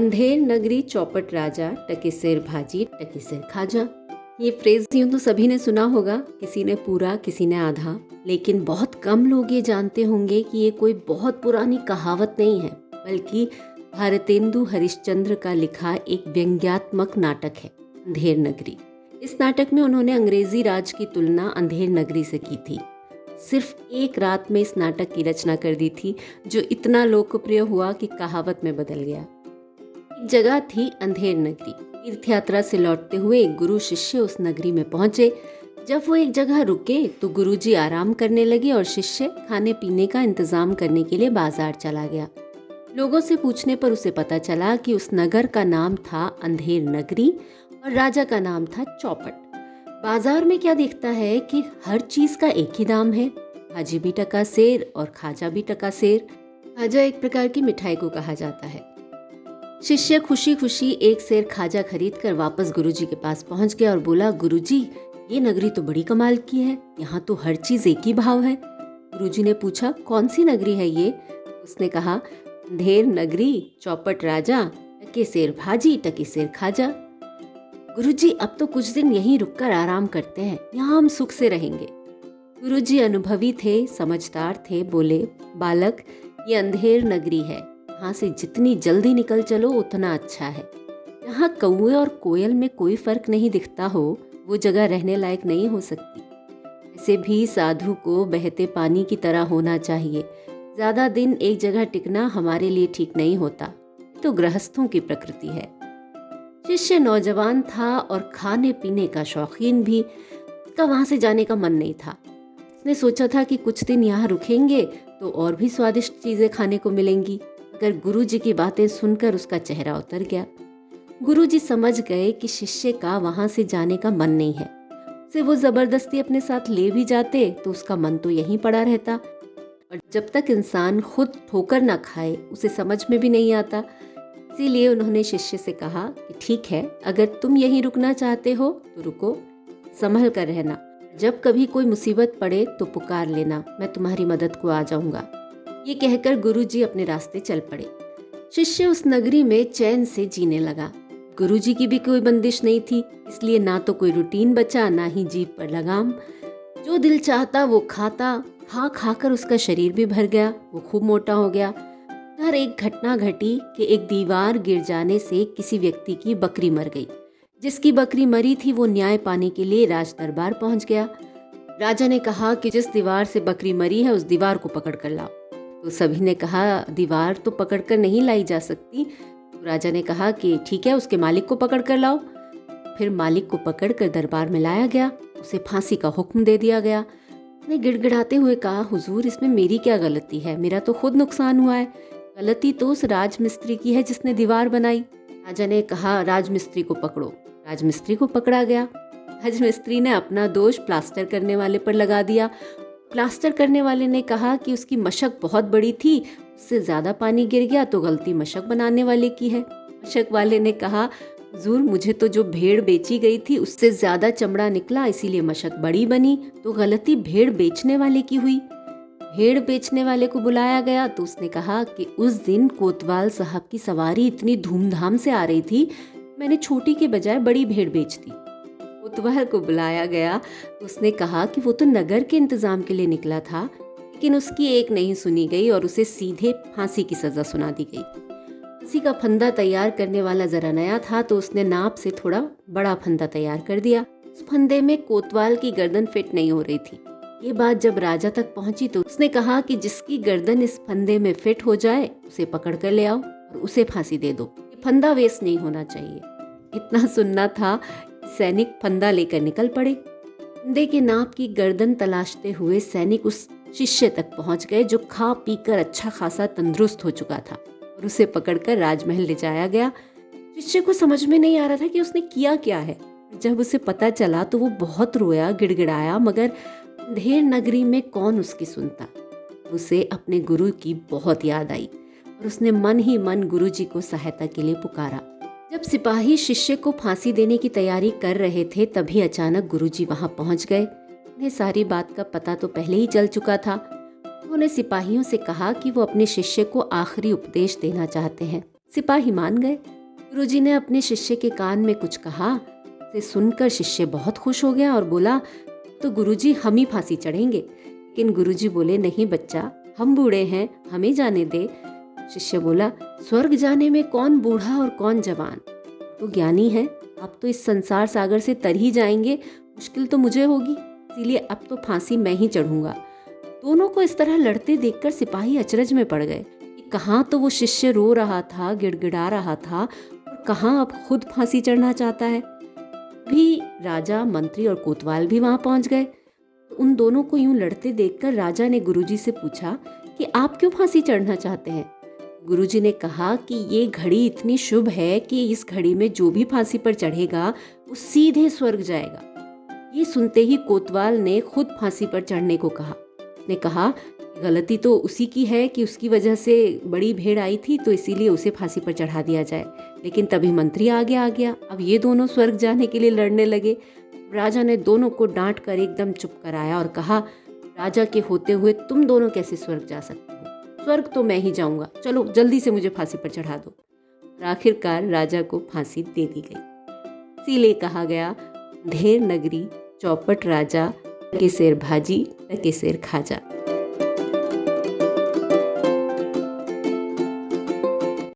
अंधेर नगरी चौपट राजा, टके सिर भाजी टके सिर खाजा। ये फ्रेज यूं तो सभी ने सुना होगा, किसी ने पूरा किसी ने आधा, लेकिन बहुत कम लोग ये जानते होंगे कि ये कोई बहुत पुरानी कहावत नहीं है, बल्कि भारतेंदु हरिश्चंद्र का लिखा एक व्यंग्यात्मक नाटक है, अंधेर नगरी। इस नाटक में उन्होंने अंग्रेजी राज की तुलना अंधेर नगरी से की थी। सिर्फ एक रात में इस नाटक की रचना कर दी थी, जो इतना लोकप्रिय हुआ कि कहावत में बदल गया। एक जगह थी अंधेर नगरी। तीर्थ यात्रा से लौटते हुए एक गुरु शिष्य उस नगरी में पहुंचे। जब वो एक जगह रुके तो गुरुजी आराम करने लगे और शिष्य खाने पीने का इंतजाम करने के लिए बाजार चला गया। लोगों से पूछने पर उसे पता चला कि उस नगर का नाम था अंधेर नगरी और राजा का नाम था चौपट। बाजार में क्या दिखता है कि हर चीज का एक ही दाम है, भाजी भी टका सेर और खाजा भी टका सेर। खाजा एक प्रकार की मिठाई को कहा जाता है। शिष्य खुशी खुशी एक सेर खाजा खरीद कर वापस गुरुजी के पास पहुंच गया और बोला, गुरुजी, ये नगरी तो बड़ी कमाल की है, यहाँ तो हर चीज एक ही भाव है। गुरुजी ने पूछा, कौन सी नगरी है ये? उसने कहा, अंधेर नगरी चौपट राजा, टके सेर भाजी टके सेर खाजा। गुरुजी, अब तो कुछ दिन यहीं रुककर आराम करते हैं, यहाँ हम सुख से रहेंगे। गुरुजी अनुभवी थे, समझदार थे, बोले, बालक, ये अंधेर नगरी है, यहाँ से जितनी जल्दी निकल चलो उतना अच्छा है। यहाँ कौवे और कोयल में कोई फर्क नहीं दिखता हो, वो जगह रहने लायक नहीं हो सकती। ऐसे भी साधु को बहते पानी की तरह होना चाहिए। ज्यादा दिन एक जगह टिकना हमारे लिए ठीक नहीं होता, तो गृहस्थों की प्रकृति है। शिष्य नौजवान था और खाने पीने का शौकीन भी। उसका वहां से जाने का मन नहीं था। उसने सोचा था कि कुछ दिन यहाँ रुकेंगे तो और भी स्वादिष्ट चीजें खाने को मिलेंगी, मगर गुरुजी की बातें सुनकर उसका चेहरा उतर गया। गुरुजी समझ गए कि शिष्य का वहां से जाने का मन नहीं है। उसे वो जबरदस्ती अपने साथ ले भी जाते तो उसका मन तो यहीं पड़ा रहता, और जब तक इंसान खुद ठोकर ना खाए उसे समझ में भी नहीं आता। इसीलिए उन्होंने शिष्य से कहा कि ठीक है, अगर तुम यहीं रुकना चाहते हो तो रुको, संभल कर रहना। जब कभी कोई मुसीबत पड़े तो पुकार लेना, मैं तुम्हारी मदद को आ जाऊंगा। ये कहकर गुरुजी अपने रास्ते चल पड़े। शिष्य उस नगरी में चैन से जीने लगा। गुरुजी की भी कोई बंदिश नहीं थी, इसलिए ना तो कोई रूटीन बचा, ना ही जीभ पर लगाम। जो दिल चाहता वो खाता। खा खाकर उसका शरीर भी भर गया, वो खूब मोटा हो गया। उधर एक घटना घटी कि एक दीवार गिर जाने से किसी व्यक्ति की बकरी मर गई। जिसकी बकरी मरी थी वो न्याय पाने के लिए राज दरबार पहुंच गया। राजा ने कहा कि जिस दीवार से बकरी मरी है उस दीवार को पकड़ कर लाओ। तो सभी ने कहा, दीवार तो पकड़ कर नहीं लाई जा सकती। तो राजा ने कहा कि ठीक है, उसके मालिक को पकड़ कर लाओ। फिर मालिक को पकड़ कर दरबार में लाया गया। उसे फांसी का हुक्म दे दिया गया। उसने गिड़गिड़ाते हुए कहा, हुजूर, इसमें मेरी क्या गलती है? मेरा तो खुद नुकसान हुआ है। गलती तो उस राजमिस्त्री की है जिसने दीवार बनाई। राजा ने कहा, राजमिस्त्री को पकड़ो। राजमिस्त्री को पकड़ा गया। राजमिस्त्री ने अपना दोष प्लास्टर करने वाले पर लगा दिया। प्लास्टर करने वाले ने कहा कि उसकी मशक बहुत बड़ी थी, उससे ज्यादा पानी गिर गया तो गलती मशक बनाने वाले की है। मशक वाले ने कहा, हुजूर, मुझे तो जो भेड़ बेची गई थी उससे ज्यादा चमड़ा निकला, इसीलिए मशक बड़ी बनी, तो गलती भेड़ बेचने वाले की हुई। भेड़ बेचने वाले को बुलाया गया तो उसने कहा कि उस दिन कोतवाल साहब की सवारी इतनी धूमधाम से आ रही थी, मैंने छोटी के बजाय बड़ी भेड़ बेच दी। कोतवाल को बुलाया गया तो उसने कहा कि वो तो नगर के इंतजाम के लिए निकला था, लेकिन उसकी एक नहीं सुनी गई और उसे सीधे फांसी की सजा सुना दी गई। फांसी का फंदा तैयार करने वाला जरा नया था तो उसने नाप से थोड़ा बड़ा फंदा तैयार कर दिया। उस फंदे में कोतवाल की गर्दन फिट नहीं हो रही थी। ये बात जब राजा तक पहुंची तो उसने कहा कि जिसकी गर्दन इस फंदे में फिट हो जाए उसे पकड़ कर ले आओ और उसे फांसी दे दो। ये फंदा वेस्ट नहीं होना चाहिए। इतना सुनना था, सैनिक फंदा लेकर निकल पड़े। फंदे के नाप की गर्दन तलाशते हुए सैनिक उस शिष्य तक पहुंच गए जो खा पीकर अच्छा खासा तंदुरुस्त हो चुका था, और उसे पकड़कर राजमहल ले जाया गया। शिष्य को समझ में नहीं आ रहा था कि उसने किया क्या है। जब उसे पता चला तो वो बहुत रोया, गिड़गिड़ाया, मगर अंधेर नगरी में कौन उसकी सुनता। उसे अपने गुरु की बहुत याद आई और उसने मन ही मन गुरुजी को सहायता के लिए पुकारा। जब सिपाही शिष्य को फांसी देने की तैयारी कर रहे थे तभी अचानक गुरुजी वहां पहुंच गए। उन्हें सारी बात का पता तो पहले ही चल चुका था। उन्होंने सिपाहियों से कहा कि वो अपने शिष्य को आखिरी उपदेश देना चाहते हैं। सिपाही मान गए। गुरुजी ने अपने शिष्य के कान में कुछ कहा। से सुनकर शिष्य बहुत खुश हो गया और बोला, तो गुरुजी हम ही फांसी चढ़ेंगे। लेकिन गुरुजी बोले, नहीं बच्चा, हम बूढ़े हैं, हमें जाने दे। शिष्य बोला, स्वर्ग जाने में कौन बूढ़ा और कौन जवान, तो ज्ञानी है, अब तो इस संसार सागर से तर ही जाएंगे, मुश्किल तो मुझे होगी, इसीलिए अब तो फांसी मैं ही चढ़ूंगा। दोनों को इस तरह लड़ते देखकर सिपाही अचरज में पड़ गए कि कहाँ तो वो शिष्य रो रहा था, गिड़गिड़ा रहा था, और कहाँ अब खुद फांसी चढ़ना चाहता है। भी राजा, मंत्री और कोतवाल भी वहां पहुंच गए। तो उन दोनों को यूं लड़ते देखकर राजा ने गुरुजी से पूछा कि आप क्यों फांसी चढ़ना चाहते हैं। गुरुजी ने कहा कि ये घड़ी इतनी शुभ है कि इस घड़ी में जो भी फांसी पर चढ़ेगा वो सीधे स्वर्ग जाएगा। ये सुनते ही कोतवाल ने खुद फांसी पर चढ़ने को कहा। उसने कहा, गलती तो उसी की है कि उसकी वजह से बड़ी भीड़ आई थी, तो इसीलिए उसे फांसी पर चढ़ा दिया जाए। लेकिन तभी मंत्री आगे आ गया। अब ये दोनों स्वर्ग जाने के लिए लड़ने लगे। राजा ने दोनों को डांट कर एकदम चुप कराया और कहा, राजा के होते हुए तुम दोनों कैसे स्वर्ग जा सकते हो? स्वर्ग तो मैं ही जाऊंगा, चलो जल्दी से मुझे फांसी पर चढ़ा दो। और आखिरकार राजा को फांसी दे दी गई। इसीलिए कहा गया, ढेर नगरी चौपट राजा, टके सिर भाजी टके सिर खाजा।